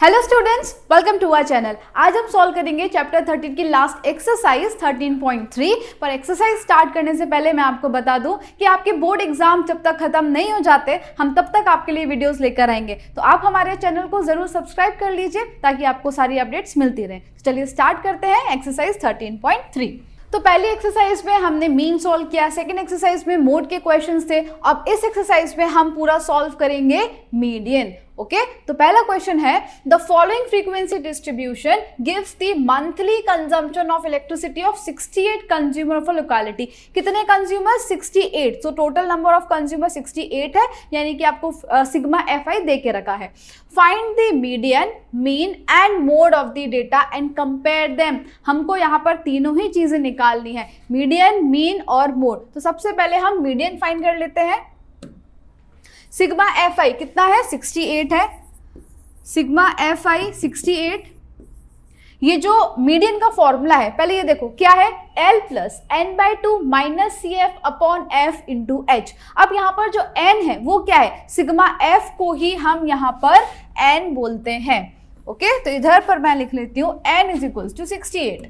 Hello students, welcome to our channel. आज हम solve करेंगे चैप्टर 13 की लास्ट एक्सरसाइज 13.3। पर एक्सरसाइज स्टार्ट करने से पहले मैं आपको बता दूं कि आपके बोर्ड एग्जाम जब तक खत्म नहीं हो जाते हम तब तक आपके लिए वीडियोस लेकर आएंगे। तो आप हमारे चैनल को जरूर सब्सक्राइब कर लीजिए ताकि आपको सारी अपडेट्स मिलती रहें। चलिए स्टार्ट करते हैं एक्सरसाइज 13.3। तो पहली एक्सरसाइज में हमने मीन सॉल्व किया, सेकंड एक्सरसाइज में मोड के क्वेश्चंस थे। अब इस एक्सरसाइज में हम पूरा सॉल्व करेंगे मीडियन। ओके, तो पहला क्वेश्चन है the following frequency distribution gives the monthly consumption of electricity of 68 consumer of a locality. कितने consumer? 68। So total number of consumer 68 है, यानी कि आपको सिग्मा FI दे के रखा है। Find the median, mean and mode of the data and compare them. हमको यहाँ पर तीनों ही चीजें निकालनी है, मीडियन, मीन और मोड। तो सबसे पहले हम मीडियन फाइंड कर लेते हैं। सिग्मा FI कितना है? 68 है। Sigma FI 68। ये जो मीडियन का फॉर्मूला है, पहले ये देखो क्या है, L plus n/2 minus CF upon F into H। अब यहाँ पर जो n है वो क्या है? सिग्मा F को ही हम यहाँ पर n बोलते हैं। ओके, तो इधर पर मैं लिख लेती हूँ n इज इक्वल्स टू 68।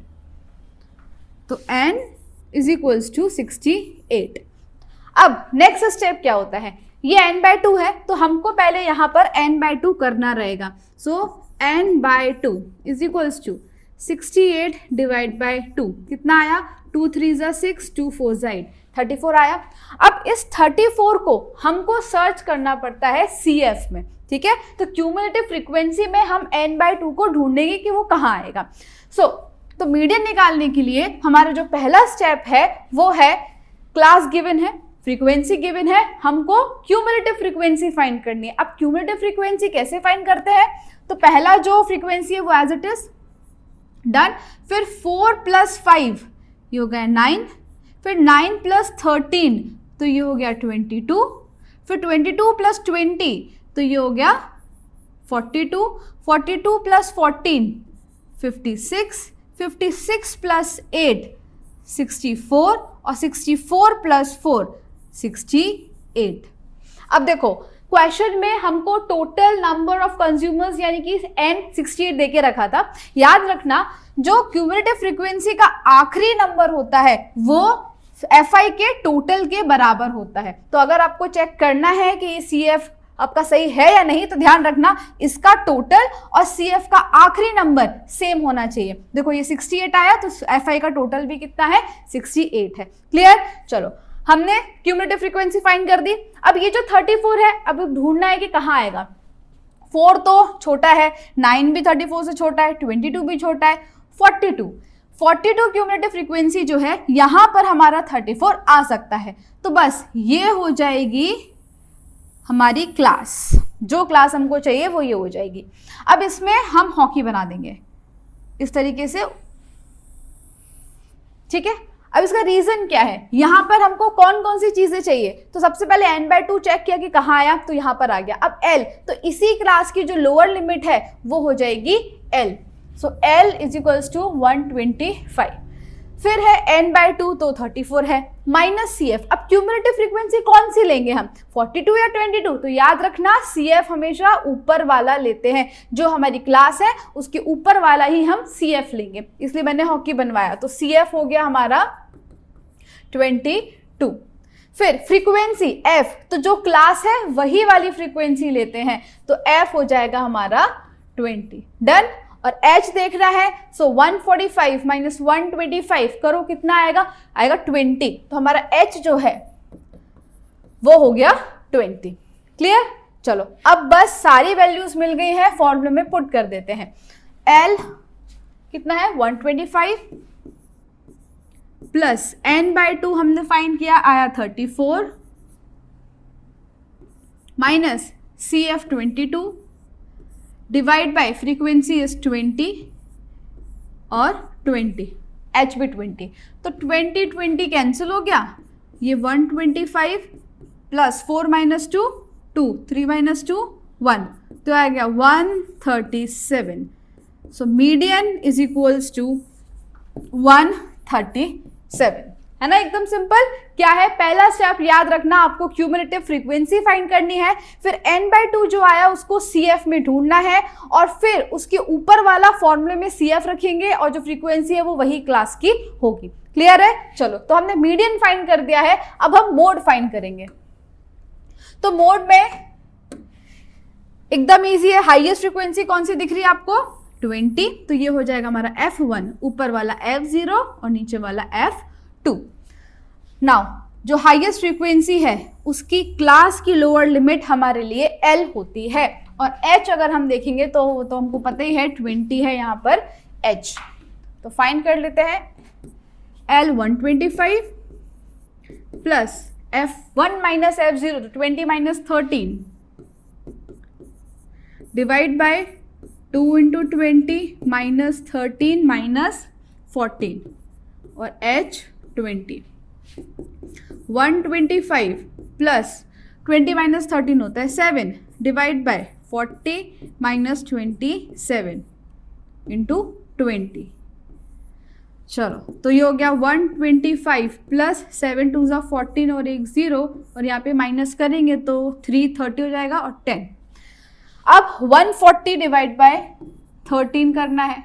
तो n इज इक्वल्स टू 68। अब नेक्स्ट स्टेप क्या होता है? ये n/2 है तो हमको पहले यहाँ पर n/2 करना रहेगा। So n/2 is equals to 68 divide by 2। कितना आया? 2 3 ज़ा 6, 2 4 ज़ा 8, 34 आया। अब इस 34 को हमको सर्च करना पड़ता है CF में, ठीक है। तो क्यूमुलेटिव फ्रीक्वेंसी में हम n/2 को ढूंढेंगे कि वो कहाँ आएगा। तो मीडियन निकालने के लिए हमारा जो पहला स्टेप है वो है क्लास गिवन है, फ्रीक्वेंसी गिवन है, हमको क्यूमुलेटिव फ्रीक्वेंसी फाइंड करनी है। अब क्यूमुलेटिव फ्रीक्वेंसी कैसे फाइंड करते हैं? तो पहला जो फ्रीक्वेंसी है वो एज इट इज डन। फिर 4 + 5 ये हो गया 9। फिर 9 + 13 तो ये हो गया 22। फिर 22 + 20 तो ये हो गया 42। 42 + 14 56। 56 + 8 64 और 64 + 4 68। अब देखो क्वेश्चन में हमको टोटल नंबर ऑफ कंज्यूमर्स यानी कि n 68 देके रखा था। याद रखना जो क्यूमुलेटिव फ्रीक्वेंसी का आखिरी नंबर होता है वो FI के टोटल के बराबर होता है। तो अगर आपको चेक करना है कि ये CF आपका सही है या नहीं तो ध्यान रखना इसका टोटल और CF का आखिरी नंबर सेम होना चाहिए। देखो ये 68 आया तो FI का टोटल भी कितना है? 68 है। क्लियर? चलो हमने क्यूमुलेटिव फ्रीक्वेंसी फाइंड कर दी। अब ये जो 34 है अब ढूंढना है कि कहाँ आएगा। 4 तो छोटा है, 9 भी 34 से छोटा है, 22 भी छोटा है, 42 क्यूमुलेटिव फ्रीक्वेंसी जो है यहाँ पर हमारा 34 आ सकता है। तो बस ये हो जाएगी हमारी क्लास, जो क्लास हमको चाहिए वो ये हो जाएगी। अब इसमें हम हॉकी बना देंगे इस तरीके से, ठीक है। अब इसका रीजन क्या है? यहाँ पर हमको कौन कौन सी चीजें चाहिए? तो सबसे पहले n/2 चेक किया कि कहाँ आया, तो यहाँ पर आ गया। अब L, तो इसी क्लास की जो लोअर लिमिट है वो हो जाएगी L। So L is equals to 125। फिर है n/2 तो 34 है माइनस CF। अब क्यूमुलेटिव फ्रीक्वेंसी कौन सी लेंगे हम, 42 या 22? तो याद रखना CF हमेशा ऊपर वाला लेते हैं, जो हमारी क्लास है उसके ऊपर वाला ही हम CF लेंगे, इसलिए मैंने हॉकी बनवाया। तो CF हो गया हमारा 22। फिर फ्रीक्वेंसी F, तो जो क्लास है वही वाली फ्रीक्वेंसी लेते हैं, तो F हो जाएगा हमारा 20। डन। और H देख रहा है, सो 145 माइनस 125 करो कितना आएगा? आएगा 20। तो हमारा H जो है वो हो गया 20। क्लियर? चलो अब बस सारी वैल्यूज मिल गई है, फॉर्मूले में पुट कर देते हैं। L कितना है? 125 प्लस n/2 हमने फाइंड किया, आया 34 minus CF 22 divide by frequency is 20 और 20, H भी 20। तो 20 कैंसिल हो गया। ये 125 प्लस 4 माइनस 2 2, 3 माइनस 2 1, तो आ गया 137। So median is equals to 137। है ना, एकदम सिंपल। क्या है पहला स्टेप, याद रखना आपको क्यूमुलेटिव फ्रीक्वेंसी फाइंड करनी है, फिर n/2 जो आया उसको CF में ढूंढना है, और फिर उसके ऊपर वाला फॉर्मूले में CF रखेंगे और जो फ्रीक्वेंसी है वो वही क्लास की होगी। क्लियर है? चलो, तो हमने मीडियन फाइंड कर दिया है, अब हम मोड फाइंड करेंगे। तो मोड में एकदम इजी है, हाईएस्ट फ्रीक्वेंसी कौन सी दिख रही है आपको? 20, तो ये हो जाएगा हमारा F1, ऊपर वाला F0 और नीचे वाला F2। नाउ जो हाईएस्ट फ्रीक्वेंसी है उसकी क्लास की लोअर लिमिट हमारे लिए L होती है, और H अगर हम देखेंगे तो हमको पता ही है 20 है यहाँ पर H। तो फाइंड कर लेते हैं, L 125 plus F1 minus F0, तो 20 minus 13 divide by 2 into 20 minus 13 minus 14 और H 20। 125 प्लस 20 माइनस 13 होता है 7 डिवाइड बाय 40 माइनस 27 इंटू 20। चलो, तो ये हो गया 125 प्लस 7 2 ज़ा 14 और एक 0, और यहाँ पे माइनस करेंगे तो 330 हो जाएगा और 10। अब 140 डिवाइड बाय 13 करना है,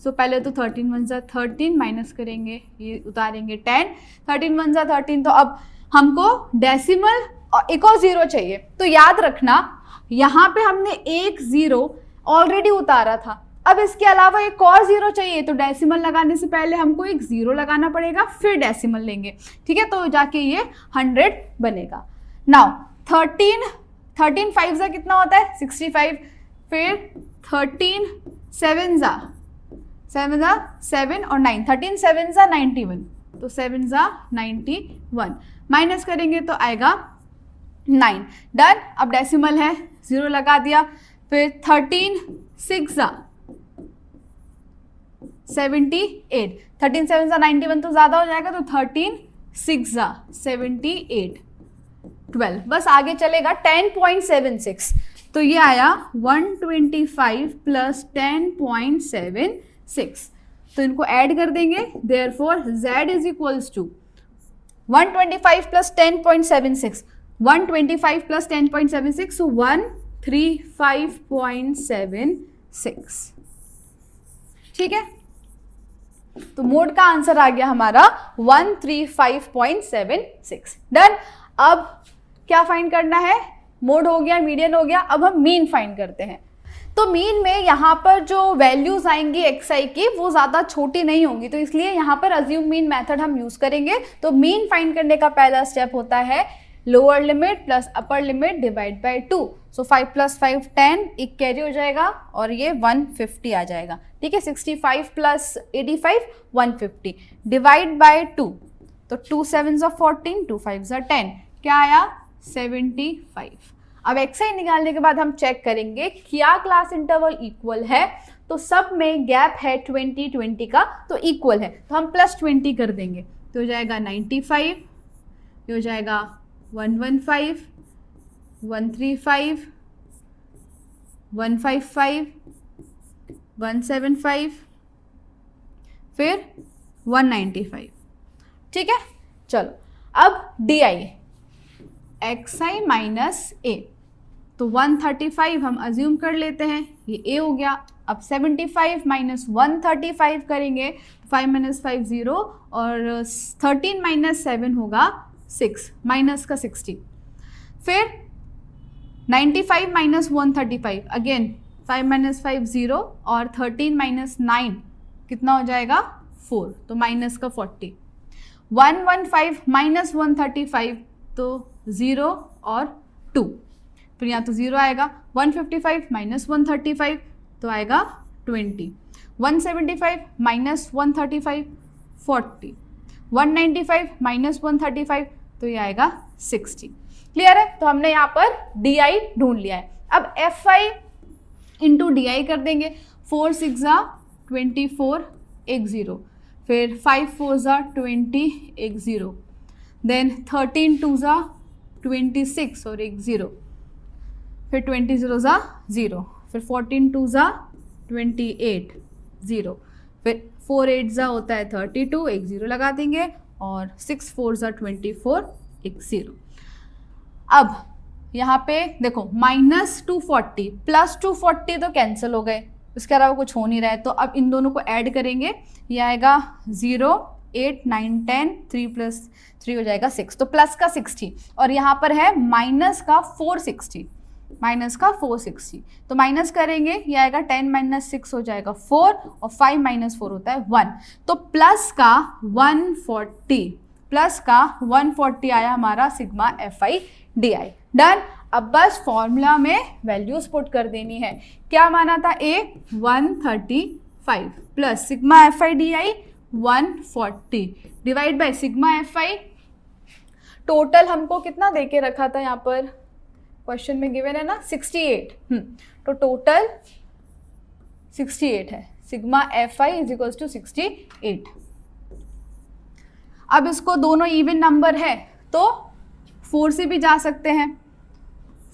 सो पहले तो 13 1 ज़ा 13 माइनस करेंगे, ये उतारेंगे 10, 13 1 ज़ा 13, तो अब हमको डेसिमल और एक और 0 चाहिए। तो याद रखना यहाँ पे हमने एक 0 ऑलरेडी उतारा था, अब इसके अलावा एक और 0 चाहिए, तो डेसिमल लगाने से पहले हमको एक 0 लगाना पड़ेगा, फिर डेसिमल लेंगे। ठीक है, तो जाके ये 100 बनेगा। नाउ 13 5 ज़ा कितना होता है? 65, फिर 13 7 ज़ा 7 और 9, 13 7 ज़ा 91, तो 7 ज़ा 91, माइनस करेंगे तो आएगा 9। डन। अब डेसिमल है, 0 लगा दिया, फिर 13 6 ज़ा 78, 13 7 ज़ा 91 तो ज़्यादा हो जाएगा, तो 13 6 ज़ा 78 12, बस आगे चलेगा 10.76, तो ये आया 125 प्लस 10.76, तो इनको ऐड कर देंगे, therefore Z is equals to 125 plus 10.76, 125 plus 10.76, so 135.76। ठीक है, तो मोड का आंसर आ गया हमारा 135.76। डन। अब क्या फाइंड करना है? मोड हो गया, मीडियन हो गया, अब हम मीन फाइंड करते हैं। तो मीन में यहाँ पर जो वैल्यूज आएंगी xi की वो ज़्यादा छोटी नहीं होंगी, तो इसलिए यहाँ पर अज्यूम मीन मेथड हम यूज़ करेंगे। तो मीन फाइंड करने का पहला स्टेप होता है lower limit plus upper limit divide by 2, so 5 plus 5 10, एक कैरी हो जाएगा और ये 150 आ जाएगा। ठीक है, 65 प्लस 85 150 डिवाइड बाय 2, तो 2 7 ज़ा 14, 2 5 ज़ा 10, क्या आया? 75। अब xi निकालने के बाद हम चेक करेंगे क्या क्लास इंटरवल इक्वल है, तो सब में गैप है 20 20 का, तो इक्वल है, तो हम प्लस 20 कर देंगे, तो हो जाएगा 95, ये हो जाएगा 115 135 155 175, फिर 195। ठीक है, चलो अब di xi माइनस a, तो 135 हम अज्यूम कर लेते हैं, ये a हो गया। अब 75 माइनस 135 करेंगे, 5 माइनस 5 0, और 13 माइनस 7 होगा 6, माइनस का 60, फिर 95 माइनस 135, अगेन 5 माइनस 5 0, और 13 माइनस 9 कितना हो जाएगा? 4, तो माइनस का 40, 115 माइनस 135, तो 0 और 2, फिर यहाँ तो 0 आएगा। 155 माइनस 135 तो आएगा 20, 175 माइनस 135 40, 195 माइनस 135 तो ये आएगा 60। क्लियर है? तो हमने यहाँ पर di ढूंढ लिया है। अब fi इंटू डी कर देंगे, 4 6 ज़ा 24 एक 0, फिर 5 4 ज़ा 20 एक 0, देन 13 2 ज़ा 26 और एक 0, फिर 20 0 ज़ा 0, फिर 14 2 ज़ा 28 0, फिर 4 8 ज़ा होता है 32, एक 0 लगा देंगे, और 6 4 ज़ा 24, एक 0। अब यहाँ पे देखो -240 प्लस 240 तो कैंसिल हो गए, इसके अलावा कुछ हो नहीं रहा है, तो अब इन दोनों को ऐड करेंगे, ये आएगा 0 8 9 10, 3 + 3 हो जाएगा 6, तो प्लस का 60 और यहाँ पर है माइनस का 460, तो माइनस करेंगे, ये आएगा 10 - 6 हो जाएगा 4 और 5 - 4 होता है 1, तो प्लस का 140 आया हमारा सिग्मा FI DI। डन। अब बस फॉर्मूला में वैल्यूज पुट कर देनी है। क्या माना था A 135 plus sigma FI DI 140 divide by sigma FI, total हमको कितना दे के रखा था यहाँ पर क्वेश्चन में गिवन है ना 68, तो टोटल 68 है, सिग्मा FI = 68। अब इसको दोनों इवन नंबर है तो 4 से भी जा सकते हैं,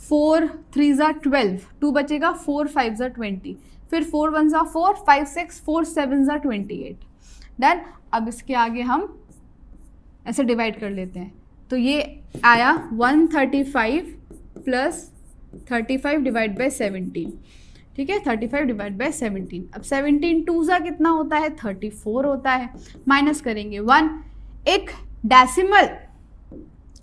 4 3 ज़ा 12, 2 बचेगा, 4 5 ज़ा 20, फिर 4 1 ज़ा 4, 5 6, 4 7 ज़ा 28। डन। अब इसके आगे हम ऐसे डिवाइड कर लेते हैं, तो ये आया 135 प्लस 35 डिवाइड बाय 17, ठीक है, 35 डिवाइड बाय 17। अब 17 2 ज़ा कितना होता है 34 होता है, माइनस करेंगे 1, एक डेसिमल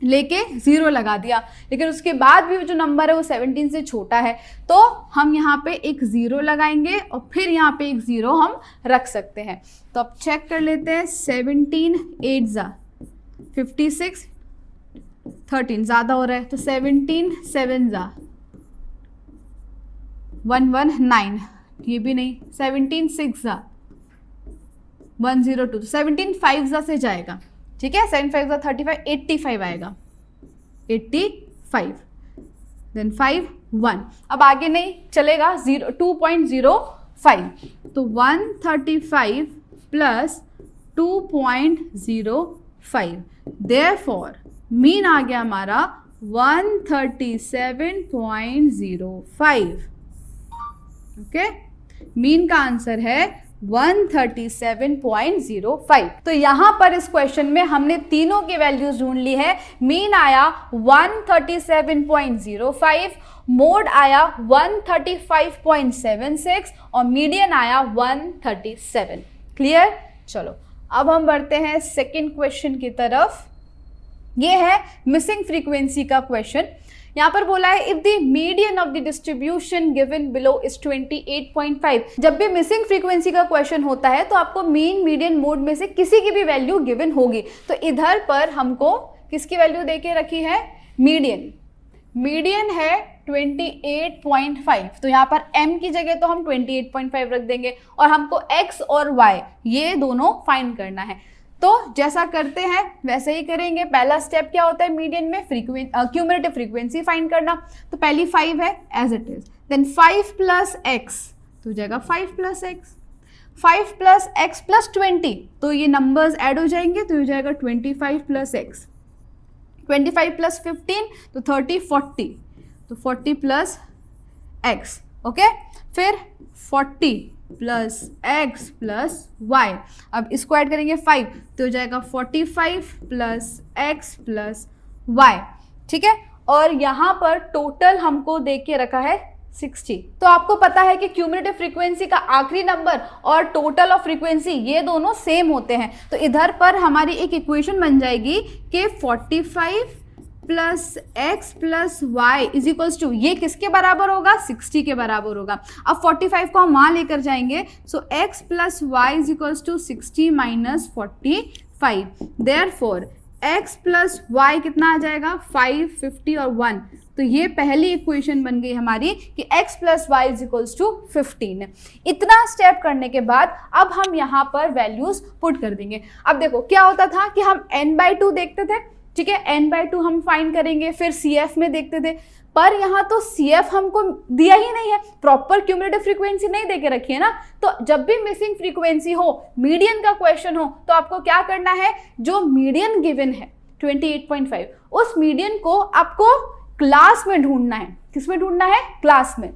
लेके 0 लगा दिया, लेकिन उसके बाद भी जो नंबर है वो 17 से छोटा है, तो हम यहाँ पे एक 0 लगाएंगे और फिर यहाँ पे एक 0 हम रख सकते हैं। तो अब चेक कर लेते हैं, 17 8 ज़ा 56, 13 ज़्यादा हो रहा है, तो 17 7 ज़ा 119, ये भी नहीं, 17 6 ज़ा 102, 17 5 ज़ा से जाएगा, ठीक है, 7 5 ज़ा 35, 85 आएगा, 85, देन 5 1, अब आगे नहीं चलेगा, 2.05, तो 135 प्लस 2.05, देयरफॉर मीन आ गया हमारा 137.05। ओके, मीन का आंसर है 137.05। तो यहां पर इस क्वेश्चन में हमने तीनों की वैल्यूज ढूंढ ली है। मीन आया 137.05, मोड आया 135.76 और मीडियन आया 137। क्लियर? चलो अब हम बढ़ते हैं सेकंड क्वेश्चन की तरफ। ये है मिसिंग फ्रीक्वेंसी का क्वेश्चन। यहाँ पर बोला है if the median of the distribution given below is 28.5। जब भी मिसिंग फ्रीक्वेंसी का क्वेश्चन होता है तो आपको मीन, मीडियन, मोड में से किसी की भी वैल्यू गिवन होगी। तो इधर पर हमको किसकी वैल्यू देके रखी है? मीडियन। मीडियन है 28.5, तो यहाँ पर m की जगह तो हम 28.5 रख देंगे और हमको x और y ये दोनों फाइंड करना है। तो जैसा करते हैं वैसे ही करेंगे। पहला स्टेप क्या होता है मीडियन में? क्यूमुलेटिव फ्रीक्वेंसी फाइंड करना। तो पहली 5 है as it is, then 5 plus x तो हो जाएगा 5 plus x, 5 plus x plus 20, तो ये नंबर्स ऐड हो जाएंगे तो हो जाएगा 25 प्लस x, 25 प्लस 15 तो 30, 40, तो 40 प्लस x। ओके, फिर 40 प्लस x प्लस y, अब इसको ऐड करेंगे 5 तो हो जाएगा 45 प्लस x प्लस y। ठीक है, और यहाँ पर टोटल हमको दे के रखा है 60। तो आपको पता है कि क्यूमुलेटिव फ्रीक्वेंसी का आखिरी नंबर और टोटल ऑफ फ्रीक्वेंसी ये दोनों सेम होते हैं। तो इधर पर हमारी एक इक्वेशन बन जाएगी कि 45 plus x plus y is equals to, ये किसके बराबर होगा? 60 के बराबर होगा। अब 45 को हम वहाँ लेकर जाएंगे, so x plus y is equals to 60 minus 45। Therefore x plus y कितना आ जाएगा? 5, 50 और 1। तो ये पहली इक्वेशन बन गई हमारी कि x plus y is equals to 15। इतना स्टेप करने के बाद अब हम यहाँ पर वैल्यूज पुट कर देंगे। अब देखो क्या होता था कि हम n/2 देखते थे, ठीक है, n/2 हम फाइंड करेंगे, फिर CF में देखते थे, पर यहाँ तो CF हमको दिया ही नहीं है, प्रॉपर क्यूमुलेटिव फ्रीक्वेंसी नहीं देके रखी है ना। तो जब भी मिसिंग फ्रीक्वेंसी हो, मीडियन का क्वेश्चन हो, तो आपको क्या करना है? जो मीडियन गिवन है 28.5, उस मीडियन को आपको क्लास में ढूंढना है। किस में ढूंढना है? क्लास में।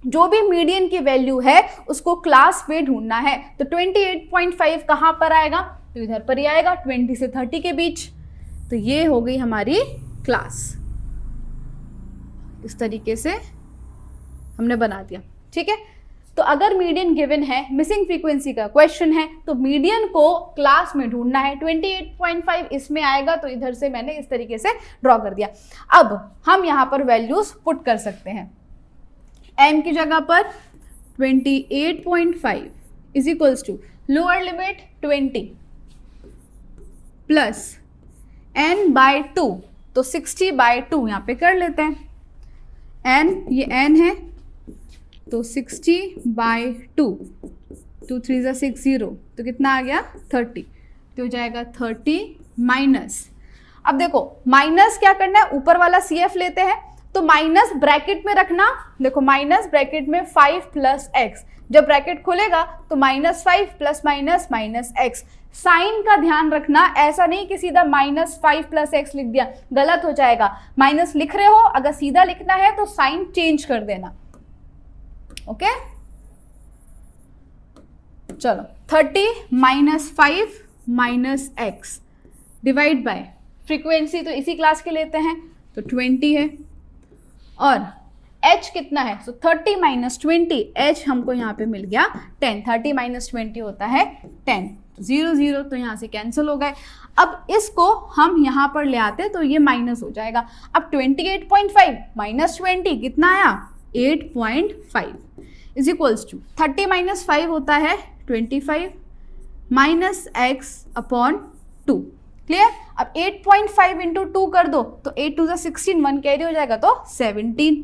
जो भी मीडियन की वैल्यू है उसको क्लास में ढूंढना है। तो 28.5 कहाँ पर आएगा? तो इधर पर ही आएगा 20 से 30 के बीच। तो ये हो गई हमारी क्लास। इस तरीके से हमने बना दिया, ठीक है। तो अगर मीडियन गिवन है, मिसिंग फ्रीक्वेंसी का क्वेश्चन है, तो मीडियन को क्लास में ढूंढना है। 28.5 इसमें आएगा, तो इधर से मैंने इस तरीके से ड्रॉ कर दिया। अब हम यहाँ पर वैल्यूज पुट कर सकते हैं। m की जगह पर 28.5 is equals to lower limit 20 plus n/2, तो 60/2 यहाँ पे कर लेते हैं। n, ये n है, तो 60/2, 2 3 = 6 0, तो कितना आ गया 30। तो हो जाएगा 30 माइनस, अब देखो माइनस क्या करना है, ऊपर वाला CF लेते हैं, तो माइनस ब्रैकेट में रखना। देखो माइनस ब्रैकेट में 5 + x, जब ब्रैकेट खुलेगा तो -5 plus minus minus x। Sign का ध्यान रखना, ऐसा नहीं कि सीधा -5 + x लिख दिया, गलत हो जाएगा। माइनस लिख रहे हो, अगर सीधा लिखना है तो साइन चेंज कर देना, ओके। चलो 30 - 5 - x डिवाइड बाय फ्रीक्वेंसी, तो इसी क्लास के लेते हैं, तो 20 है, और h कितना है, तो 30 - 20, h हमको यहाँ पे मिल गया 10। 30 - 20 होता है 10, 0 0, तो यहाँ से कैंसिल हो गए। अब इसको हम यहाँ पर ले आते तो ये माइनस हो जाएगा। अब 28.5 - 20 कितना आया, 8.5 इज इक्वल्स टू 30 - 5 होता है 25 माइनस x अपॉन 2। क्लियर। अब 8.5 इंटू 2 कर दो, तो 8 2 = 16, 1 कैरी हो जाएगा, तो 17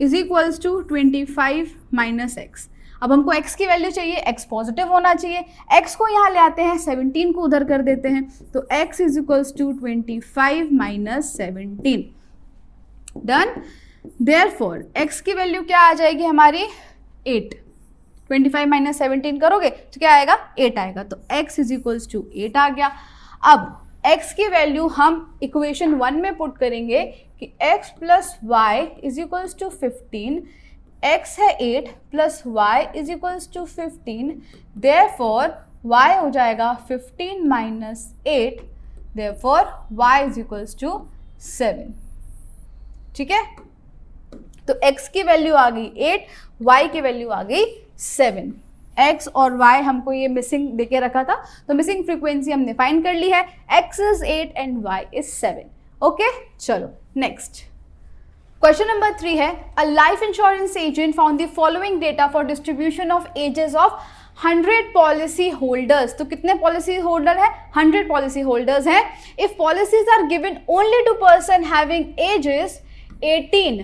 is equals to 25 minus x। अब हमको x की वैल्यू चाहिए, x पॉजिटिव होना चाहिए, x को यहाँ ले आते हैं, 17 को उधर कर देते हैं, तो x is equals to 25 minus 17। Done. Therefore x की वैल्यू क्या आ जाएगी हमारी, 8। 25 माइनस 17 करोगे तो क्या आएगा, 8 आएगा, तो x इज इक्वल्स टू 8 आ गया। अब x की वैल्यू हम इक्वेशन 1 में पुट करेंगे कि x plus y is equals to 15, x है 8 plus y is equals to 15, therefore y हो जाएगा 15 minus 8, therefore y is equals to 7। ठीक है, तो x की वैल्यू आ गई 8, y की वैल्यू आ गई 7। x और y हमको ये मिसिंग देके रखा था, तो मिसिंग फ्रीक्वेंसी हमने फाइंड कर ली है, x is 8 and y is 7। Okay, चलो नेक्स्ट क्वेश्चन नंबर 3 है, a life insurance agent found the following data for distribution of ages of 100 policy holders. तो कितने पॉलिसी होल्डर है, 100 पॉलिसी होल्डर्स हैं। If policies are given only to person having ages 18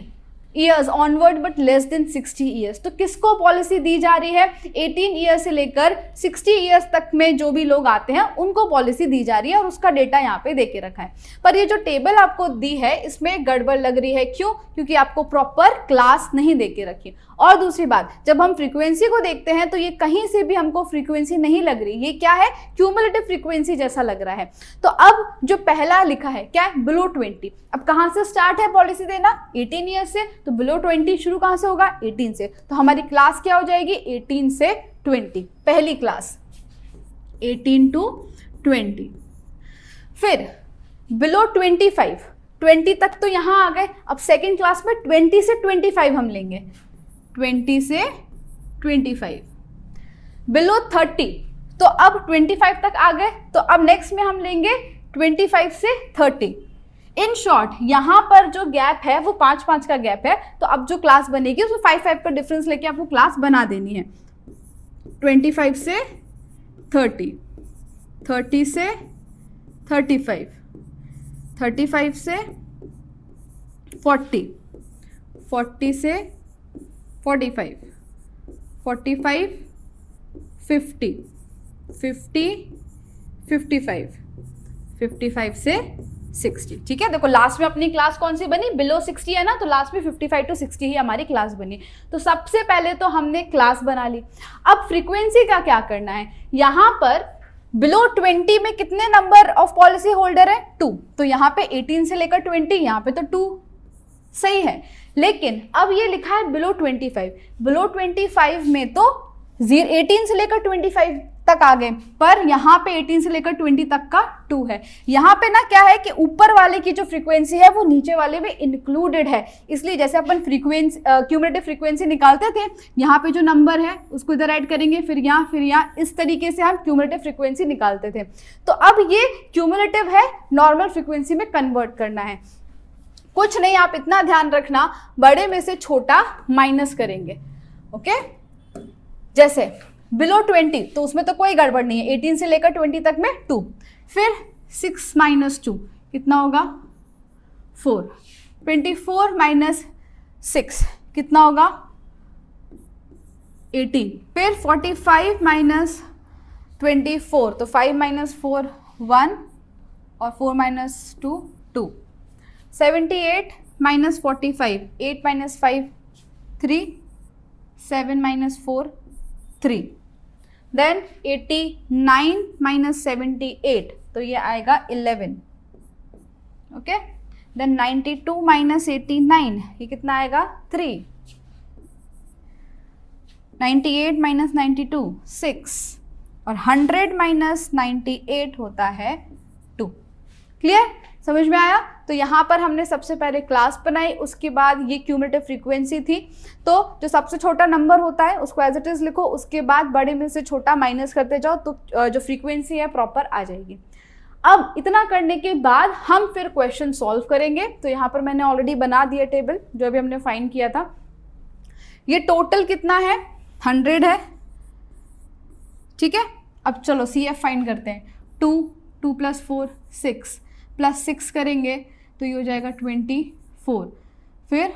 years onward but less than 60 years. तो किसको policy दी जा रही है, 18 years से लेकर 60 ईयर्स तक में जो भी लोग आते हैं उनको पॉलिसी दी जा रही है, और उसका डेटा यहाँ पे दे के रखा है। पर ये जो टेबल आपको दी है इसमें गड़बड़ लग रही है, क्यों, क्योंकि आपको प्रॉपर क्लास नहीं दे के रखी। और दूसरी बात, जब हम फ्रीक्वेंसी को देखते हैं तो ये कहीं से भी हमको फ्रीक्वेंसी नहीं लग रही, ये क्या है, क्यूमुलेटिव फ्रीक्वेंसी जैसा लग रहा है। तो अब जो पहला लिखा है क्या है, बिलो 20। अब कहाँ से स्टार्ट है पॉलिसी देना, 18 ईयर्स से, तो बिलो 20 शुरू कहाँ से होगा, 18 से। तो हमारी क्लास क्या हो जाएगी, 18 से 20, पहली क्लास 18 to 20। फिर बिलो 25, 20 तक तो यहाँ आ गए। अब सेकेंड क्लास में 20 से 25 हम लेंगे, 20 से 25। बिलो 30, तो अब 25 तक आ गए, तो अब नेक्स्ट में हम लेंगे 25 से 30। इन शॉर्ट यहाँ पर जो गैप है वो 5-5 का गैप है, तो अब जो क्लास बनेगी उसमें 5-5 का डिफरेंस लेके आपको क्लास बना देनी है। 25 से 30, 30 से 35, 35 से 40, 40 से 45, 45, 50, 50, 55, 55 से 60। ठीक है, देखो लास्ट में अपनी क्लास कौन सी बनी, बिलो 60 है ना, तो लास्ट में 55 to 60 ही हमारी क्लास बनी। तो सबसे पहले तो हमने क्लास बना ली। अब फ्रीक्वेंसी का क्या करना है, यहाँ पर बिलो 20 में कितने नंबर ऑफ पॉलिसी होल्डर है, 2। तो यहाँ पे 18 से लेकर 20, यहाँ पे तो 2 सही है। लेकिन अब ये लिखा है बिलो 25, बिलो 25 में तो 18 से लेकर 25 तक तक आ गए, पर यहाँ पे 18 से लेकर 20 तक का 2 है। यहाँ पे ना क्या है कि ऊपर वाले की जो फ्रीक्वेंसी है वो नीचे वाले में इंक्लूडेड है, इसलिए जैसे अपन फ्रीक्वेंसी क्यूमुलेटिव फ्रीक्वेंसी निकालते थे, यहाँ पे जो नंबर है उसको इधर ऐड करेंगे, फिर यहाँ, इस तरीके से हम क्यूमुलेटिव फ्रीक्वेंसी निकालते थे। तो अब ये क्यूमुलेटिव है, नॉर्मल फ्रीक्वेंसी में कन्वर्ट करना है। कुछ नहीं, आप इतना ध्यान रखना, बड़े में से छोटा माइनस करेंगे, ओके। जैसे बिलो 20 तो उसमें तो कोई गड़बड़ नहीं है, 18 से लेकर 20 तक में 2, फिर 6 माइनस 2 कितना होगा 4, 24 माइनस 6 कितना होगा 18, फिर 45 माइनस 24 तो 5 माइनस 4 1 और 4 minus 2 2, 78 minus 45 8 minus 5 3, 7 minus 4 3, then 89 minus 78 तो ये आएगा 11, ओके। देन 92 माइनस 89 ये कितना आएगा 3, 98 माइनस 92 6 और 100 माइनस 98 होता है 2। क्लियर, समझ में आया? तो यहाँ पर हमने सबसे पहले क्लास बनाई, उसके बाद ये क्यूमुलेटिव फ्रीक्वेंसी थी, तो जो सबसे छोटा नंबर होता है उसको एज इट इज लिखो, उसके बाद बड़े में से छोटा माइनस करते जाओ तो जो फ्रीक्वेंसी है प्रॉपर आ जाएगी। अब इतना करने के बाद हम फिर क्वेश्चन सॉल्व करेंगे। तो यहाँ पर मैंने ऑलरेडी बना दिया टेबल जो अभी हमने फाइंड किया था। ये टोटल कितना है 100 है, ठीक है। अब चलो CF फाइंड करते हैं। 2 प्लस 4 6 प्लस 6 करेंगे तो ये हो जाएगा 24, फिर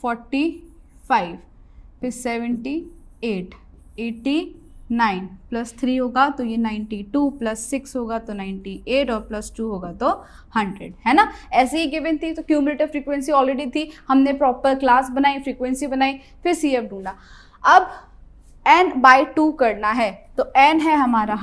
45, फिर 78 89 प्लस 3 होगा तो ये 92, प्लस 6 होगा तो 98 और प्लस 2 होगा तो 100, है ना। ऐसे ही गिवन थी, तो क्यूमुलेटिव फ्रीक्वेंसी ऑलरेडी थी, हमने प्रॉपर क्लास बनाई, फ्रीक्वेंसी बनाई, फिर CF ढूंढा। अब n/2 करना है, तो n है हमारा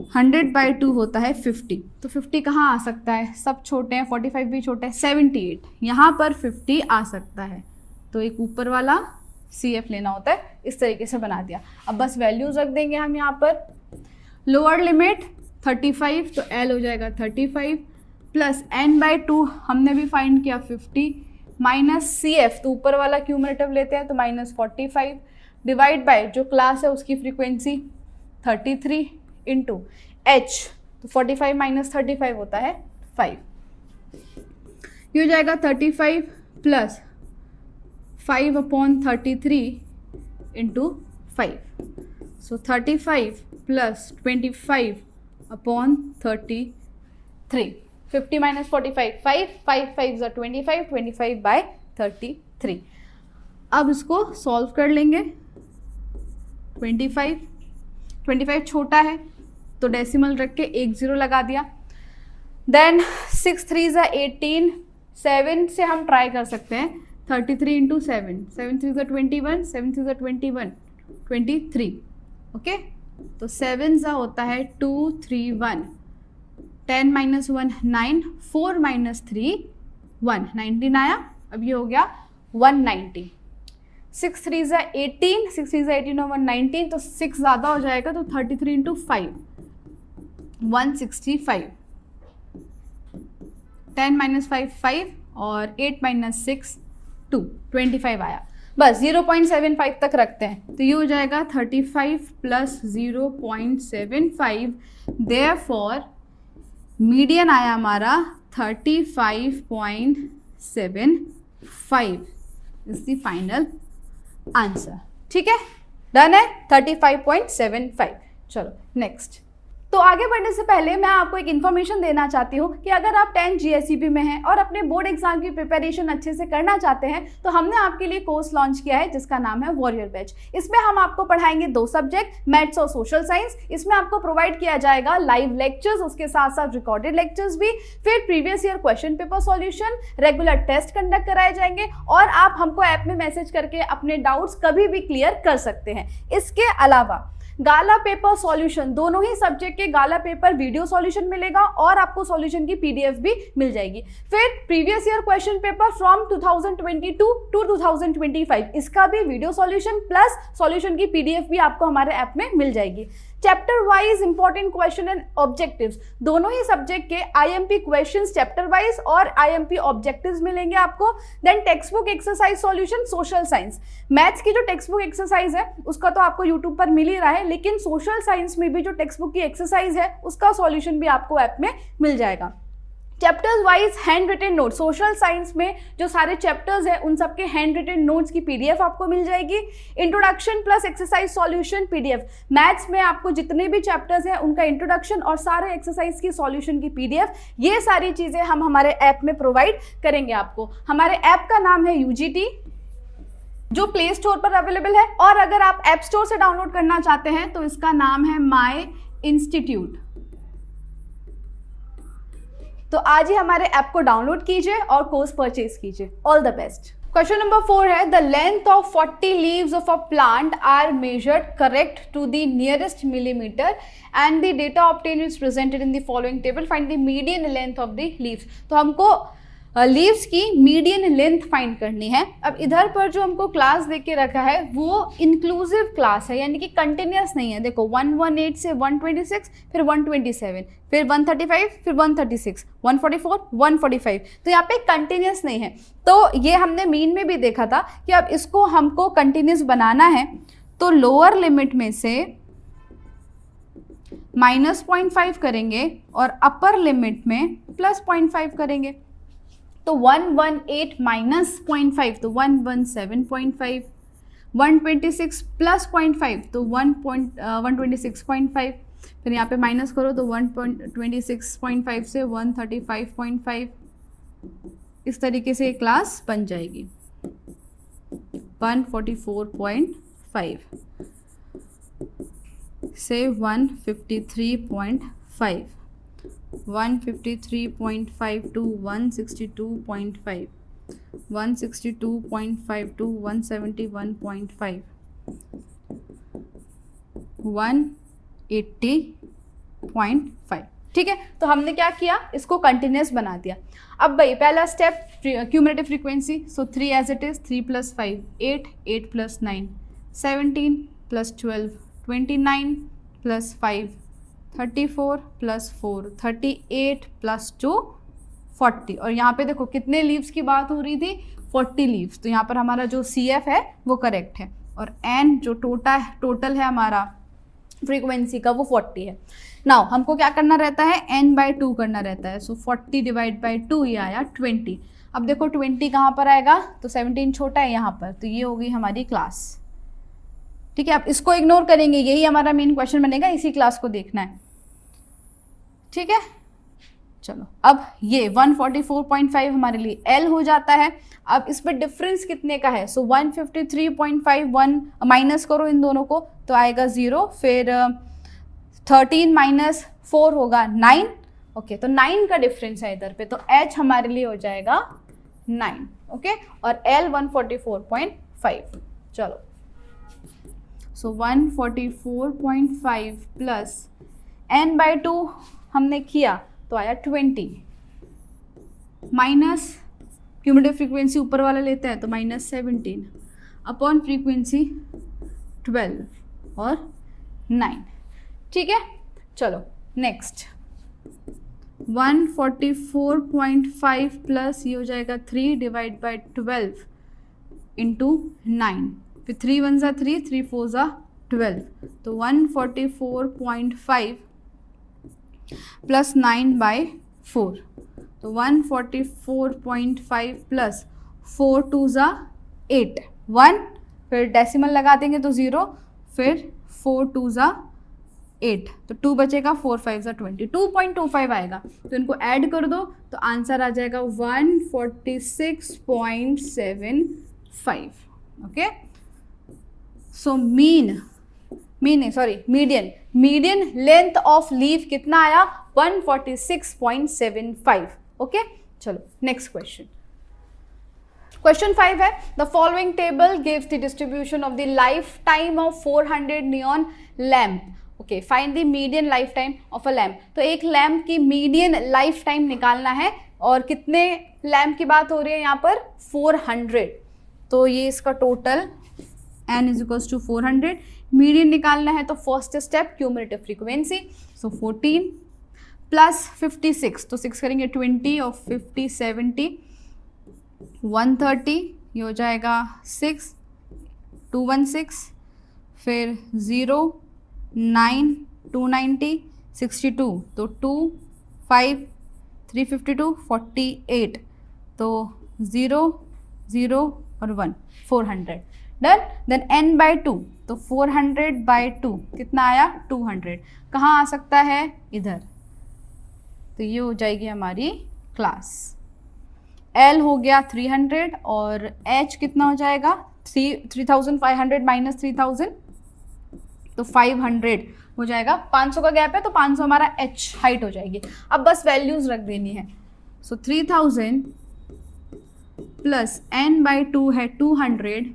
100/2 होता है 50, तो 50 कहाँ आ सकता है, सब छोटे हैं, 45 भी छोटे हैं, 78 यहाँ पर 50 आ सकता है, तो एक ऊपर वाला CF लेना होता है। इस तरीके से बना दिया। अब बस वैल्यूज रख देंगे हम यहाँ पर। लोअर लिमिट 35 तो L हो जाएगा 35 प्लस n/2 हमने भी फाइंड किया 50 माइनस CF तो ऊपर वाला क्यूमुलेटिव लेते हैं तो माइनस 45 डिवाइड बाय जो क्लास है उसकी फ्रीक्वेंसी 33 इंटू H तो 45 माइनस 35 होता है 5। ये हो जाएगा 35 plus 5/33 into 5, so 35 plus 25/33, 50 minus 45 5 5 are 25, 25/33। अब इसको सॉल्व कर लेंगे। 25 छोटा है तो डेसिमल रख के 1 0 लगा दिया। देन 6 3 are 18, 7 से हम ट्राई कर सकते हैं 33 इंटू 7, 7 3 are 21, 7 3 are 21, 23, ओके। तो 7 सा होता है 2 3 1, 10 माइनस 1 9, 4 माइनस 3 1, 19 आया। अब ये हो गया 190। 6 3 are 18, 6 3 are 18 और 119 तो 6 ज़्यादा हो जाएगा तो 33 इंटू 5 165, 10 माइनस 5 5 और 8 माइनस 6 2, 25 आया। बस 0.75 तक रखते हैं तो ये हो जाएगा 35 प्लस 0.75, देयरफॉर मीडियन आया हमारा 35.75 इज द फाइनल आंसर। ठीक है, डन है 35.75। चलो नेक्स्ट। तो आगे बढ़ने से पहले मैं आपको एक इन्फॉर्मेशन देना चाहती हूँ कि अगर आप 10th GSEB में हैं और अपने बोर्ड एग्जाम की प्रिपरेशन अच्छे से करना चाहते हैं तो हमने आपके लिए कोर्स लॉन्च किया है जिसका नाम है वॉरियर बैच। इसमें हम आपको पढ़ाएंगे 2 सब्जेक्ट, मैथ्स और सोशल साइंस। इसमें आपको प्रोवाइड किया जाएगा लाइव लेक्चर्स, उसके साथ साथ रिकॉर्डेड लेक्चर्स भी, फिर previous year question paper solution, regular test conduct कराए जाएंगे और आप हमको ऐप में मैसेज करके अपने डाउट्स कभी भी क्लियर कर सकते हैं। इसके अलावा गाला पेपर सॉल्यूशन, दोनों ही सब्जेक्ट के गाला पेपर वीडियो सॉल्यूशन मिलेगा और आपको सॉल्यूशन की पीडीएफ भी मिल जाएगी। फिर previous year question paper from 2022 to 2025, इसका भी वीडियो सॉल्यूशन प्लस सॉल्यूशन की पीडीएफ भी आपको हमारे ऐप में मिल जाएगी। Chapter wise important question and objectives, दोनों ही सब्जेक्ट के आईएमपी क्वेश्चंस चैप्टर वाइज और आईएमपी ऑब्जेक्टिव्स मिलेंगे आपको। Then text book exercise solution social science, maths की जो टेक्स्ट बुक एक्सरसाइज है उसका तो आपको यूट्यूब पर मिल ही रहा है, लेकिन सोशल साइंस में भी जो टेक्स्ट बुक की एक्सरसाइज है उसका सॉल्यूशन भी आपको ऐप में मिल जाएगा। Chapters wise hand written note, social science में जो सारे चैप्टर्स हैं उन सबके हैंड रिटन नोट्स की पीडीएफ आपको मिल जाएगी। Introduction plus exercise solution PDF, maths में आपको जितने भी चैप्टर्स हैं उनका इंट्रोडक्शन और सारे एक्सरसाइज की सॉल्यूशन की पीडीएफ, ये सारी चीजें हम हमारे ऐप में प्रोवाइड करेंगे आपको। हमारे ऐप का नाम है यूजीटी, जो प्ले स्टोर पर अवेलेबल है, और अगर आप ऐप स्टोर से डाउनलोड करना चाहते हैं तो इसका नाम है माई इंस्टीट्यूट। तो आज ही हमारे ऐप को डाउनलोड कीजिए और कोर्स परचेज कीजिए। All the best. Question number 4 है, the length of 40 leaves of a plant are measured correct to the nearest millimetre and the data obtain is presented in the following table, find the median length of the leaves. तो हमको leaves की median length find करनी है। अब इधर पर जो हमको क्लास दे के रखा है वो इंक्लूसिव क्लास है, यानी कि कंटिन्यूस नहीं है। देखो 118 से 126, फिर 127, फिर 135, फिर 136, 144, 145, तो यहाँ पे कंटिन्यूस नहीं है। तो ये हमने मीन में भी देखा था कि अब इसको हमको कंटिन्यूस बनाना है तो लोअर लिमिट में से -0.5 करेंगे और अपर लिमिट में +0.5 करेंगे। तो 118 माइनस 0.5 तो 117.5, 126 प्लस 0.5 तो 126.5, फिर यहाँ पे माइनस करो तो 126.5 से 135.5, इस तरीके से क्लास बन जाएगी 144.5 से 153.5, 153.5 to 162.5, 162.5 to 171.5, 180.5। ठीक है, तो हमने क्या किया, इसको कंटिन्यूस बना दिया। अब भाई पहला step cumulative frequency, so 3 as it is, 3 + 5 8, 8 + 9 17 + 12 29 + 5 34 + 4 38 + 2 40, और यहाँ पे देखो कितने लीव्स की बात हो रही थी, 40 लीव्स। तो यहाँ पर हमारा जो CF है वो करेक्ट है, और N जो टोटल है हमारा फ्रीक्वेंसी का वो 40 है। नाउ हमको क्या करना रहता है, n/2 करना रहता है। सो 40 / 2 ये आया 20। अब देखो 20 कहाँ पर आएगा, तो 17 छोटा है यहाँ पर, तो ये हो गई हमारी क्लास। ठीक है, अब इसको इग्नोर करेंगे, यही हमारा मेन क्वेश्चन बनेगा, इसी क्लास को देखना है। ठीक है, चलो अब ये 144.5 हमारे लिए L हो जाता है। अब इस पर डिफरेंस कितने का है, सो 153.5, 1 माइनस करो इन दोनों को तो आएगा 0, फिर 13 - 4 होगा 9। ओके, तो 9 का डिफरेंस है इधर पे, तो H हमारे लिए हो जाएगा 9। ओके, और L 144.5। चलो, सो 144.5 प्लस n/2 हमने किया तो आया 20, माइनस क्यूमुलेटिव फ्रीक्वेंसी ऊपर वाला लेते हैं तो -17 अपॉन फ्रीक्वेंसी 12 और 9। ठीक है, चलो नेक्स्ट 144.5 प्लस ये हो जाएगा 3 / 12 इंटू 9, फिर 3 × 1 = 3, 3 × 4 = 12, तो 144.5 प्लस 9/4, तो 144.5 प्लस 4 × 2 = 8, 1, फिर डेसिमल लगा देंगे तो 0, फिर 4 × 2 = 8, तो 2 बचेगा, 4 × 5 = 20, 2.25 आएगा। तो इनको ऐड कर दो तो आंसर आ जाएगा 146.75। Okay, so median length of leave कितना आया, 146.75। ओके, चलो नेक्स्ट क्वेश्चन। क्वेश्चन 5 है, the following table gives the distribution of the life time of 400 neon lamp. Okay, find the median life time of a lamp. तो एक lamp की median life time निकालना है, और कितने लैम्प की बात हो रही है यहाँ पर, 400। तो ये इसका total n is equals to 400। Median निकालना है तो first step cumulative frequency, so 14 plus 56, तो 6 करेंगे 20 और 50 70 130, ये हो जाएगा 6 216, फिर 0 9 290 62, तो 2 5 352 48, तो 0 0 और 1 400 डन। देन n बाई 2, तो 400 बाई 2 कितना आया 200, कहाँ आ सकता है इधर, तो ये हो जाएगी हमारी क्लास। L हो गया 300 और H कितना हो जाएगा 3500 माइनस 3000, तो 500 हो जाएगा। 500 का गैप है तो 500 हमारा H हाइट हो जाएगी। अब बस वैल्यूज रख देनी है, सो 3000 प्लस n बाई 2 है 200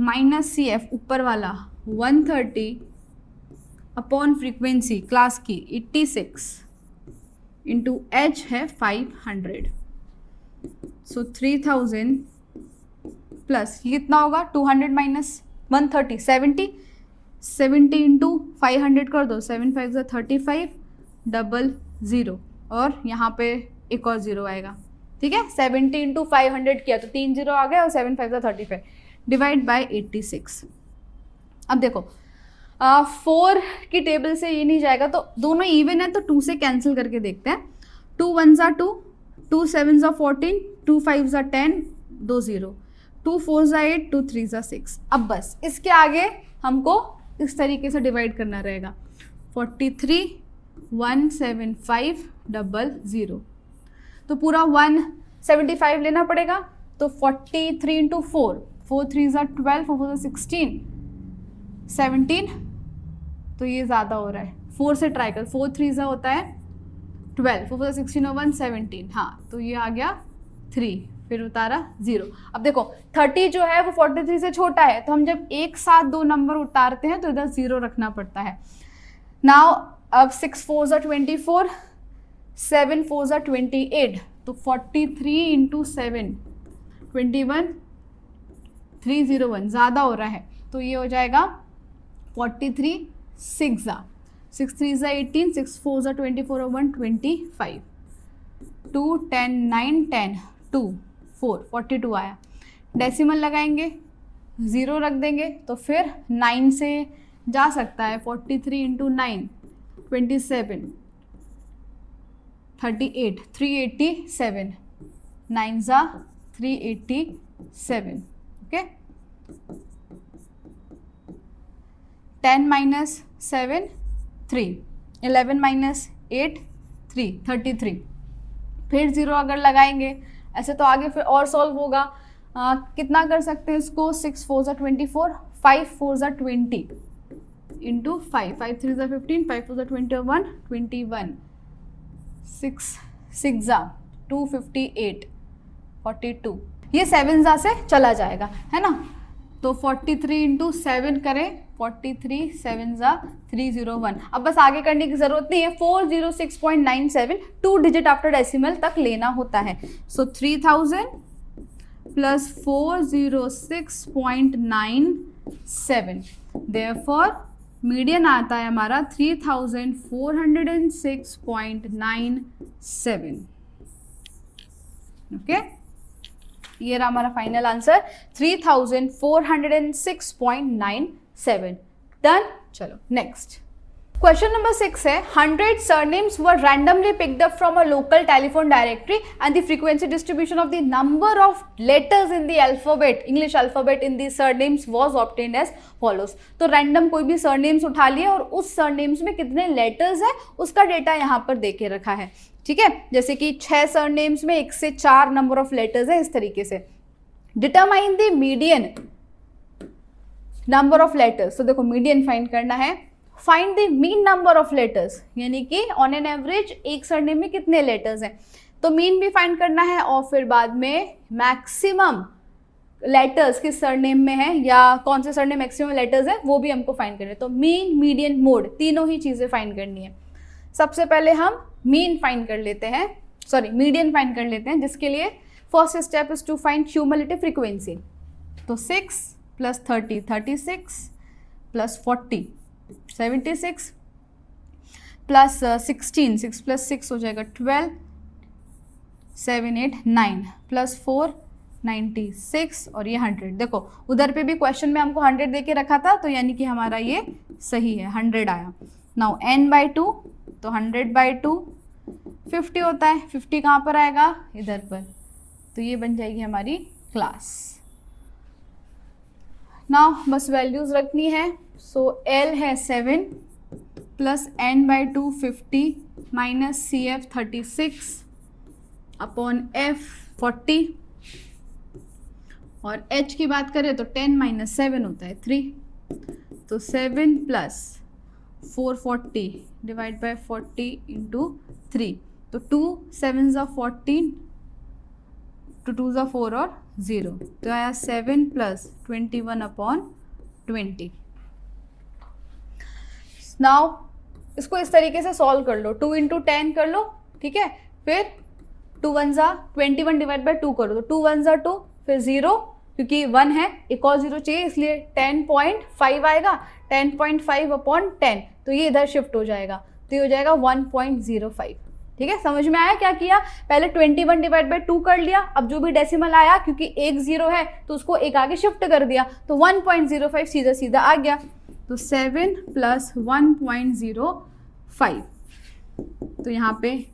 माइनस CF ऊपर वाला 130 अपॉन फ्रीक्वेंसी क्लास की 86 इंटू H है 500, सो 3000 प्लस ये कितना होगा 200 माइनस 130 70 70 इंटू 500 कर दो, 7 5 35 00, और यहाँ पे एक और जीरो आएगा, ठीक है। 70 इंटू 500 किया तो 3 जीरो आ गया, और 7 5 35 डिवाइड बाय 86। अब देखो 4 की टेबल से ये नहीं जाएगा, तो दोनों इवन है तो 2 से कैंसिल करके देखते हैं। 2 1 2, 2 7 14, 2 5 10, 2 0, 2 4 8, 2 3 6। अब बस इसके आगे हमको इस तरीके से डिवाइड करना रहेगा, 43 175 00, तो पूरा 175 लेना पड़ेगा। तो 43 इंटू 4, 4 3 12, 4 4 16 17, तो ये ज़्यादा हो रहा है, 4 से ट्राई कर, 4 3 होता है 12, 4 4 16 और 1 17, हाँ तो ये आ गया 3, फिर उतारा 0। अब देखो 30 जो है वो 43 से छोटा है, तो हम जब एक साथ दो नंबर उतारते हैं तो इधर 0 रखना पड़ता है। नाउ अब 6 4 24, 7 4 28, तो 43 इंटू 7 21 301, ज़्यादा हो रहा है, तो ये हो जाएगा 43 6 3 18, 6 4 24 और 1 25, 2 10 9 10 2 4 42 आया। डेसिमल लगाएंगे, 0 रख देंगे, तो फिर 9 से जा सकता है, 43 इंटू 9 27 38 387, 9 387, ओके। 10 माइनस 7 3, 11 माइनस 8 3, 33, फिर 0 अगर लगाएंगे, ऐसे तो आगे फिर और सॉल्व होगा। कितना कर सकते हैं इसको, 6 4 24, 5 4 20 इंटू 5, 5 3 15, 5 4 21 21, 6 6 258 42, ये 7 से चला जाएगा, है ना। तो 43 इंटू 7 करें, 43 7 301। अब बस आगे करने की जरूरत नहीं है, 406.97 2 डिजिट आफ्टर डेसिमल तक लेना होता है। सो 3000 प्लस 406.97, देयरफॉर मीडियन आता है हमारा 3406.97, ओके। ये रहा हमारा फाइनल आंसर 3406.97। डन। चलो नेक्स्ट क्वेश्चन नंबर 6 है 100 surnames were randomly picked up from a local telephone directory and the frequency distribution of the number of letters in the alphabet, English alphabet in the surnames was obtained as follows। तो random कोई भी surnames उठा लिया और उस surnames में कितने letters है उसका डेटा यहाँ पर दे के रखा है, ठीक है। जैसे कि 6 surnames में 1 से 4 नंबर ऑफ लेटर्स है, इस तरीके से। Determine the median number of letters, तो देखो मीडियन फाइंड करना है। Find the mean number of letters, यानी कि ऑन एन एवरेज एक सरनेम में कितने लेटर्स हैं। तो मीन भी फाइंड करना है और फिर बाद में मैक्सिमम लेटर्स किस सरनेम में है या कौन से सरनेम मैक्सिमम लेटर्स है वो भी हमको फाइंड करना है। तो मीन, मीडियन, मोड तीनों ही चीज़ें फाइंड करनी है। सबसे पहले हम मीन फाइंड कर लेते हैं, सॉरी मीडियन फाइंड कर लेते हैं, जिसके लिए first step is to find cumulative frequency. तो 6 + 30 36 + 40 76 प्लस 16 6 + 6 हो जाएगा 12 7 8 9 + 4 96 और ये 100। देखो उधर पे भी क्वेश्चन में हमको 100 दे के रखा था, तो यानी कि हमारा ये सही है, 100 आया। नाउ n/2, तो 100/2 50 होता है। 50 कहाँ पर आएगा? इधर पर, तो ये बन जाएगी हमारी क्लास। नाउ बस वैल्यूज रखनी है। सो L है 7 + n/2 50 - CF 36 अपॉन F 40, और H की बात करें तो 10 - 7 होता है 3, तो 7 + 440 / 40 × 3, तो 2 7 = 14, 2 2 = 4 और 0, तो आया 7 + 21/20। नाउ इसको इस तरीके से सॉल्व कर लो, 2 × 10 कर लो, ठीक है। फिर 2 1 = 21 / 2 करो, तो 2 1 = 2, फिर 0 क्योंकि 1 है, एक और 0 चाहिए, इसलिए 10.5 आएगा। 10.5/10, तो ये इधर शिफ्ट हो जाएगा, तो ये हो जाएगा 1.05। ठीक है, समझ में आया क्या किया? पहले 21 / 2 कर लिया, अब जो भी डेसिमल आया क्योंकि एक 0 है तो उसको एक आगे शिफ्ट कर दिया, तो 1.05 सीधा सीधा आ गया। तो 7 + 1.05, तो यहाँ पे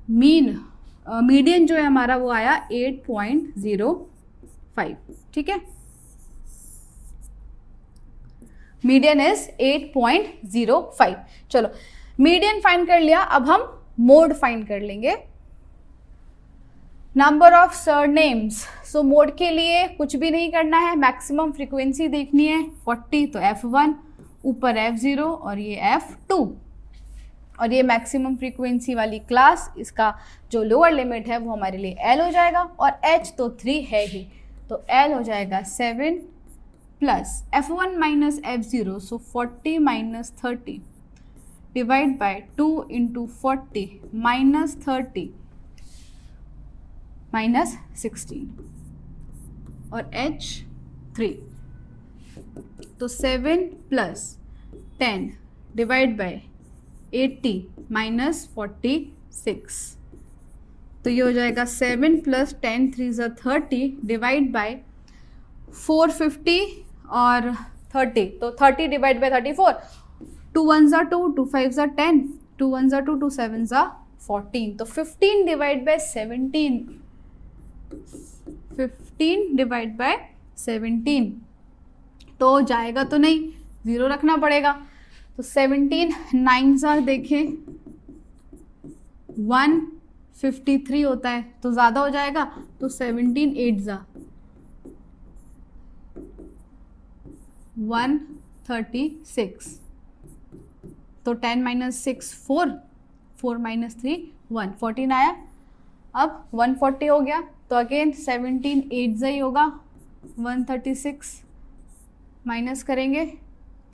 मीडियन जो है हमारा वो आया 8.05। ठीक है, मीडियन इज 8.05। चलो मीडियन फाइंड कर लिया, अब हम मोड फाइंड कर लेंगे। Number of surnames, so mode के लिए कुछ भी नहीं करना है, मैक्सिमम फ्रीक्वेंसी देखनी है 40, तो F1, ऊपर F0 और ये F2, और ये मैक्सिमम फ्रीक्वेंसी वाली क्लास, इसका जो लोअर लिमिट है वो हमारे लिए L हो जाएगा, और H तो 3 है ही, तो L हो जाएगा 7 + F1 - F0, सो 40 - 30 / 2 × 40 - 30 - 16, और H 3, तो 7 + 10 / 80 - 46, तो ये हो जाएगा 7 + 10 3 = 30 / 450 और 30, तो 30 / 34, 2 1 = 2, 2 5 = 10, 2 1 = 2, 2 7 = 14, तो 15 / 17, 15 / 17, तो जाएगा तो नहीं, 0 रखना पड़ेगा। तो 17 9 देखें 153 होता है, तो ज़्यादा हो जाएगा, तो 17 8 136, तो 10 - 6 4, 4 - 3 1, 14 आया। अब 140 हो गया, तो अगेन 17 8 ही होगा, 136 माइनस करेंगे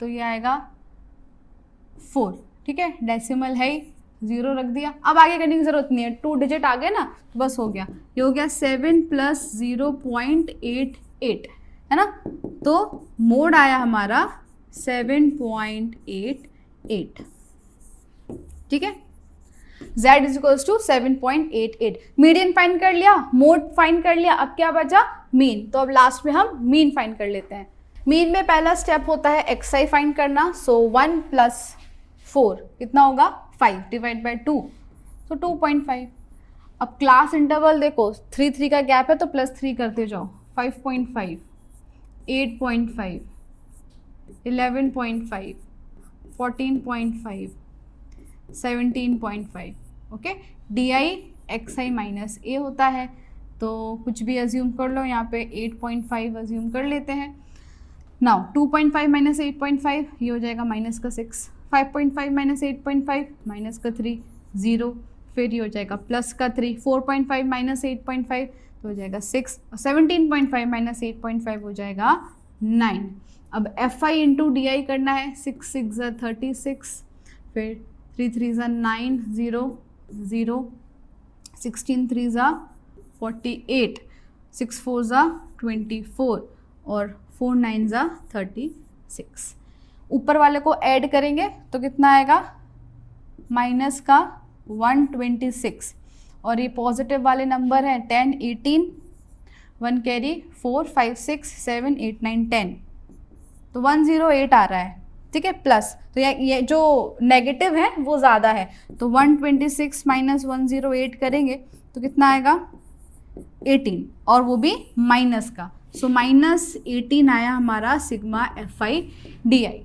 तो ये आएगा 4। ठीक है, डेसिमल है ही, 0 रख दिया। अब आगे करने की जरूरत नहीं है, 2 डिजिट आ गए ना, बस हो गया। ये हो गया 7 + 0.88, है ना। तो मोड आया हमारा 7.88। ठीक है, Z = 7.88। मीडियन फाइंड कर लिया, मोड फाइंड कर लिया, अब क्या बचा? मीन। तो अब लास्ट में हम मीन फाइंड कर लेते हैं। मीन में पहला स्टेप होता है xi फाइंड करना। सो 1 + 4 कितना होगा? 5 / 2, सो 2.5। अब क्लास इंटरवल देखो, 3 3 का गैप है तो +3 करते जाओ। 5.5, 8.5, 11.5, 14.5, 17.5। ओके, DI xi - a होता है, तो कुछ भी अज्यूम कर लो, यहाँ पे 8.5 अज्यूम कर लेते हैं। नाउ 2.5 - 8.5, ये हो जाएगा -6। 5.5 - 8.5 -3 0, फिर ये हो जाएगा प्लस का 3, 4.5 माइनस 8.5 तो हो जाएगा 6, 17.5 माइनस 8.5 हो जाएगा 9। अब FI इंटू DI करना है, 6 6 ज़ा 36, फिर 3 3 ज़ा 9, 0 0, 16 3 ज़ा 48, 6 4 ज़ा 24 और 4 9 ज़ा 36। ऊपर वाले को ऐड करेंगे तो कितना आएगा, माइनस का 126 और ये पॉजिटिव वाले नंबर हैं 10 18, 1 कैरी 4 5 6 7 8 9 10, तो 108 आ रहा है, ठीक है, प्लस। तो ये जो नेगेटिव है वो ज़्यादा है, तो 126 माइनस 108 करेंगे तो कितना आएगा 18 और वो भी माइनस का, सो माइनस 18 आया हमारा सिग्मा FI DI।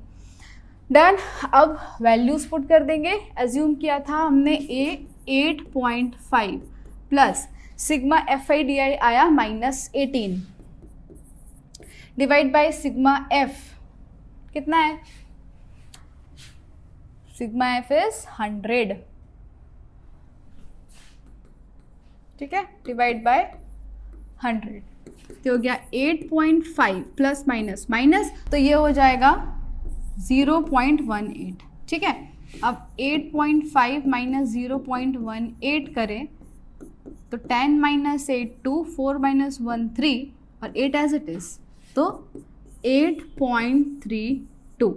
डन। अब वैल्यूज पुट कर देंगे। एज्यूम किया था हमने A 8.5 plus sigma FI DI आया -18 डिवाइड बाय सिग्मा F कितना है, सिग्मा F इज 100, ठीक है, डिवाइड बाय 100 तो हो गया 8.5 प्लस माइनस माइनस, तो ये हो जाएगा 0.18, ठीक है। अब 8.5 माइनस 0.18 करें तो 10 माइनस 8 2, 4 माइनस 1 3 और 8 एज इट इज, तो 8.32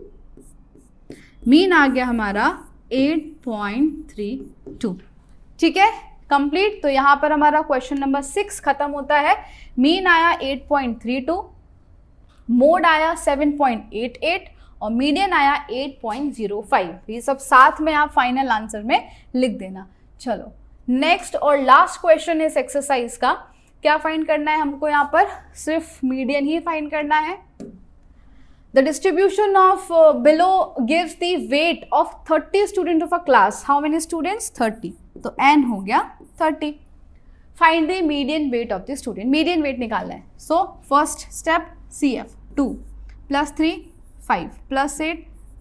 मीन आ गया हमारा 8.32, ठीक है, कंप्लीट। तो यहाँ पर हमारा क्वेश्चन नंबर 6 खत्म होता है। मीन आया 8.32, मोड आया 7.88 और मीडियन आया 8.05। ये सब साथ में आप फाइनल आंसर में लिख देना। चलो नेक्स्ट और लास्ट क्वेश्चन इस एक्सरसाइज का, क्या फाइंड करना है हमको, यहाँ पर सिर्फ मीडियन ही फाइंड करना है। The distribution of below gives the weight of 30 student of a class, how many students 30, तो n हो गया 30। Find the median weight of the student, median weight निकालना है। So first step CF 2 plus 3 5 plus 8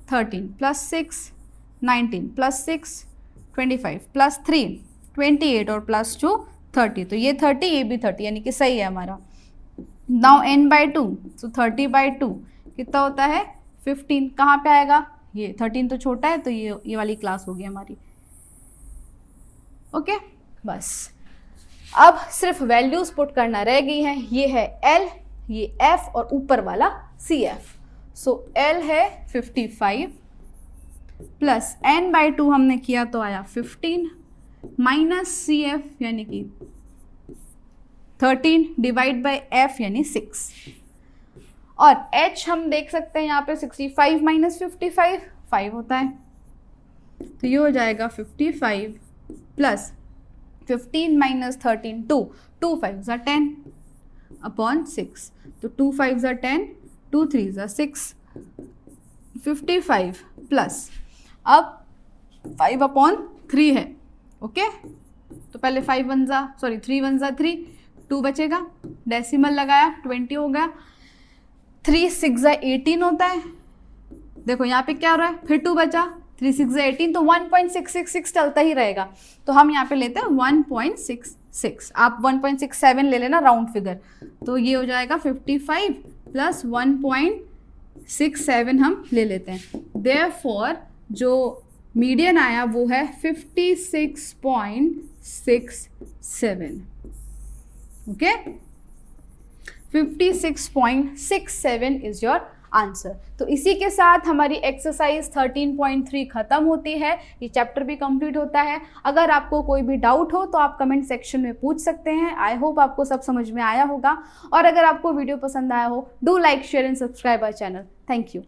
13 plus 6 19 plus 6 25 plus 3 28 और plus 2 30, तो ये 30 ये भी 30 यानी कि सही है हमारा। Now n by 2, so 30 by 2 कितना होता है 15, कहाँ पे आएगा, ये 13 तो छोटा है, तो ये वाली क्लास होगी हमारी। ओके बस अब सिर्फ वैल्यूज पुट करना रह गई है। ये है L, ये F और ऊपर वाला CF। सो L है 55 प्लस n बाई 2 हमने किया तो आया 15 माइनस CF यानी कि 13 डिवाइड बाय F यानी 6 और H हम देख सकते हैं यहाँ पे 65 माइनस 55 5 होता है, तो ये हो जाएगा 55 प्लस 15 माइनस 13 2, 2 5 ज़ा 10 अपॉन 6, तो 2 5 ज़ा 10, 2 3 ज़ा 6, 55 प्लस अब 5 अपॉन 3 है, ओके तो पहले 3 1 ज़ा 3, 2 बचेगा, डेसिमल लगाया 20 हो गया, 3 6 ज़ा 18 होता है, देखो यहाँ पे क्या हो रहा है, फिर 2 बचा, 3 6 ज़ा 18, तो 1.666 चलता ही रहेगा, तो हम यहाँ पे लेते हैं 1.66, आप 1.67 ले लेना राउंड फिगर, तो ये हो जाएगा 55 प्लस 1.67 हम ले लेते हैं। देयरफॉर जो मीडियन आया वो है 56.67, ओके 56.67 इज योर आंसर। तो इसी के साथ हमारी एक्सरसाइज 13.3 खत्म होती है, ये चैप्टर भी कंप्लीट होता है। अगर आपको कोई भी डाउट हो तो आप कमेंट सेक्शन में पूछ सकते हैं। आई होप आपको सब समझ में आया होगा, और अगर आपको वीडियो पसंद आया हो, do like share and subscribe our channel. Thank you.